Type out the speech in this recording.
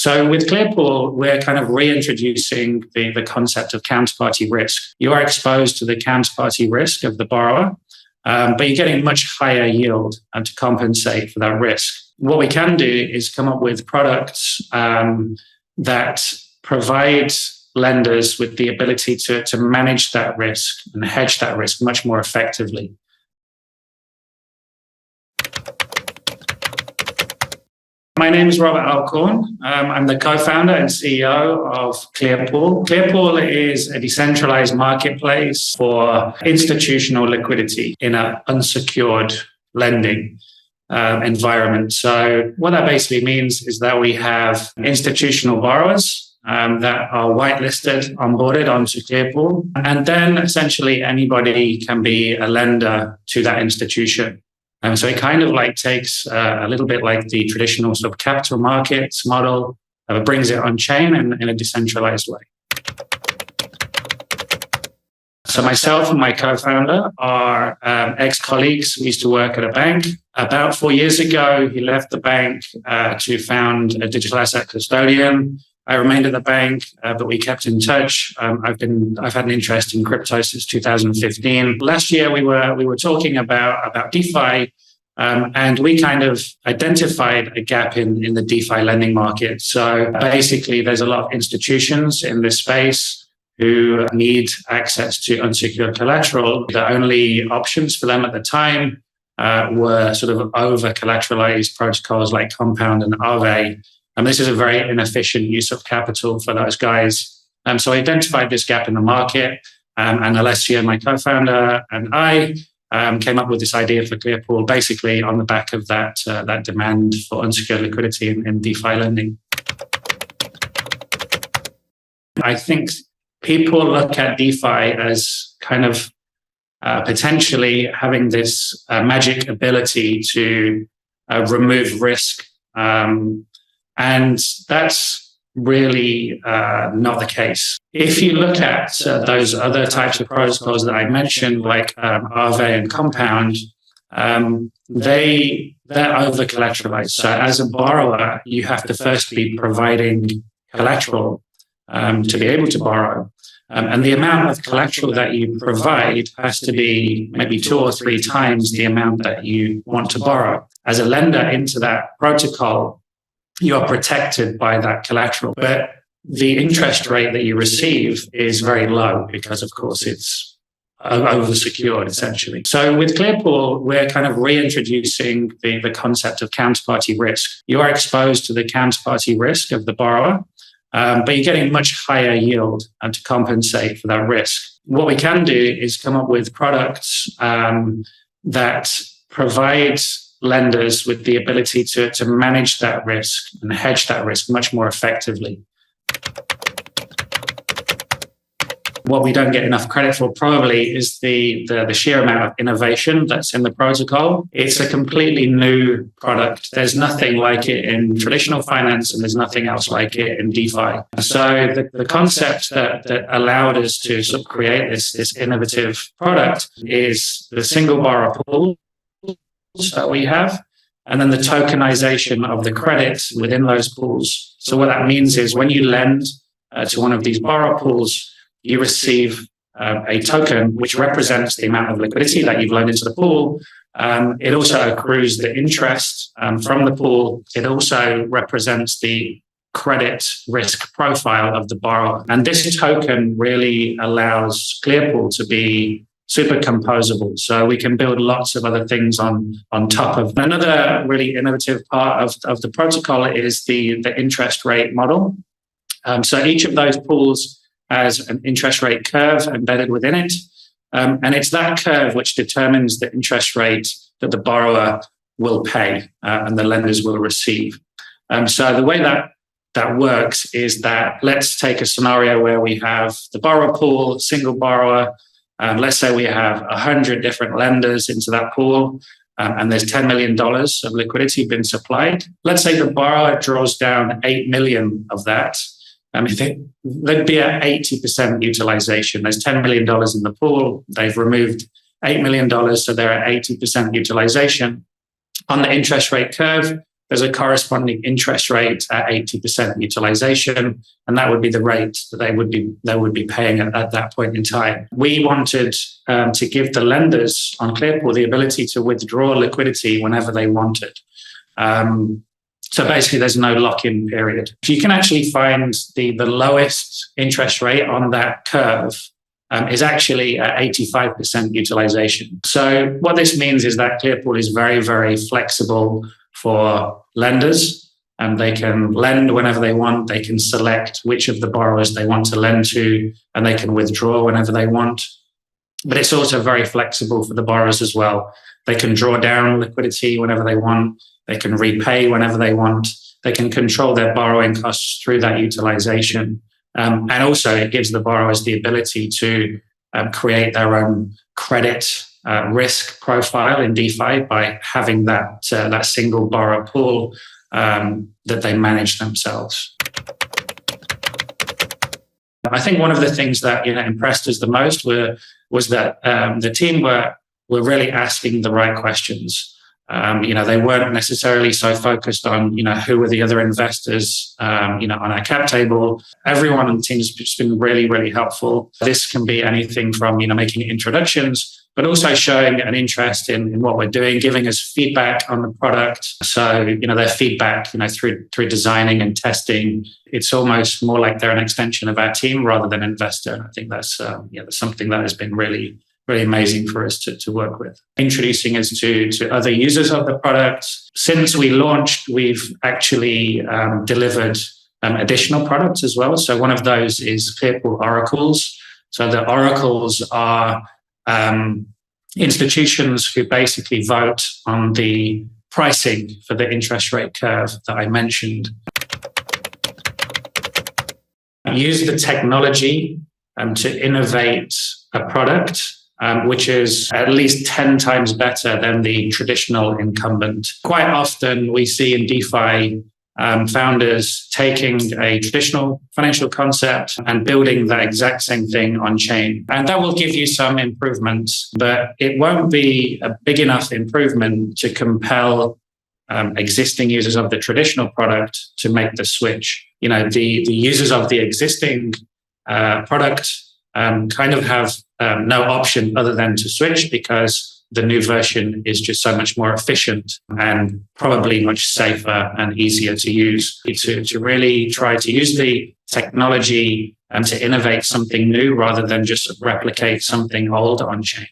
So with Clearpool, we're kind of reintroducing the concept of counterparty risk. You are exposed to the counterparty risk of the borrower, but you're getting much higher yield to compensate for that risk. What we can do is come up with products that provide lenders with the ability to manage that risk and hedge that risk much more effectively. My name is Robert Alcorn. I'm the co-founder and CEO of Clearpool. Clearpool is a decentralized marketplace for institutional liquidity in an unsecured lending environment. So what that basically means is that we have institutional borrowers that are whitelisted, onboarded onto Clearpool, and then essentially anybody can be a lender to that institution. So it kind of like takes a little bit like the traditional sort of capital markets model, brings it on chain in a decentralized way. So myself and my co-founder are ex-colleagues. We used to work at a bank. About 4 years ago, he left the bank to found a digital asset custodian. I remained at the bank, but we kept in touch. I've had an interest in crypto since 2015. Last year, we were talking about DeFi, and we kind of identified a gap in the DeFi lending market. So basically, there's a lot of institutions in this space who need access to unsecured collateral. The only options for them at the time were sort of over-collateralized protocols like Compound and Aave. And this is a very inefficient use of capital for those guys. So I identified this gap in the market, and Alessio, my co-founder, and I came up with this idea for Clearpool, basically on the back of that demand for unsecured liquidity in DeFi lending. I think people look at DeFi as kind of potentially having this magic ability to remove risk. And that's really not the case. If you look at those other types of protocols that I mentioned, like Aave and Compound, they're over-collateralized. So as a borrower, you have to first be providing collateral to be able to borrow. And the amount of collateral that you provide has to be maybe 2 or 3 times the amount that you want to borrow. As a lender into that protocol, you are protected by that collateral. But the interest rate that you receive is very low because, of course, it's oversecured, essentially. So with Clearpool, we're kind of reintroducing the concept of counterparty risk. You are exposed to the counterparty risk of the borrower, but you're getting much higher yield to compensate for that risk. What we can do is come up with products that provide lenders with the ability to manage that risk and hedge that risk much more effectively. What we don't get enough credit for probably is the sheer amount of innovation that's in the protocol. It's a completely new product. There's nothing like it in traditional finance, and there's nothing else like it in DeFi. So the concept that allowed us to sort of create this innovative product is the single borrower pool that we have, and then the tokenization of the credit within those pools. So what that means is when you lend to one of these borrower pools, you receive a token which represents the amount of liquidity that you've loaned into the pool. It also accrues the interest from the pool. It also represents the credit risk profile of the borrower. And this token really allows Clearpool to be super composable. So we can build lots of other things on top of. Another really innovative part of the protocol is the interest rate model. So each of those pools has an interest rate curve embedded within it. And it's that curve which determines the interest rate that the borrower will pay and the lenders will receive. So the way that works is that let's take a scenario where we have the borrower pool, single borrower. Let's say we have 100 different lenders into that pool, and there's $10 million of liquidity being supplied. Let's say the borrower draws down 8 million of that. There'd be at 80% utilization. There's $10 million in the pool. They've removed $8 million, so they're at 80% utilization. On the interest rate curve, there's a corresponding interest rate at 80% utilization, and that would be the rate that they would be paying at that point in time. We wanted to give the lenders on Clearpool the ability to withdraw liquidity whenever they wanted. So basically, there's no lock-in period. You can actually find the lowest interest rate on that curve is actually at 85% utilization. So what this means is that Clearpool is very, very flexible for lenders, and they can lend whenever they want. They can select which of the borrowers they want to lend to, and they can withdraw whenever they want. But it's also very flexible for the borrowers as well. They can draw down liquidity whenever they want. They can repay whenever they want. They can control their borrowing costs through that utilization. And also it gives the borrowers the ability to create their own credit risk profile in DeFi by having that single borrower pool that they manage themselves. I think one of the things that impressed us the most was that the team were really asking the right questions. They weren't necessarily so focused on, who were the other investors, on our cap table. Everyone on the team has just been really, really helpful. This can be anything from, making introductions, but also showing an interest in what we're doing, giving us feedback on the product. So, their feedback, through designing and testing, it's almost more like they're an extension of our team rather than investor. I think that's something that has been really, really amazing for us to work with. Introducing us to other users of the product. Since we launched, we've actually delivered additional products as well. So one of those is Clearpool Oracles. So the Oracles are institutions who basically vote on the pricing for the interest rate curve that I mentioned. Use the technology to innovate a product which is at least 10 times better than the traditional incumbent. Quite often we see in DeFi founders taking a traditional financial concept and building that exact same thing on chain. And that will give you some improvements, but it won't be a big enough improvement to compel existing users of the traditional product to make the switch. The users of the existing product kind of have no option other than to switch, because the new version is just so much more efficient and probably much safer and easier to use. To really try to use the technology and to innovate something new rather than just replicate something old on chain.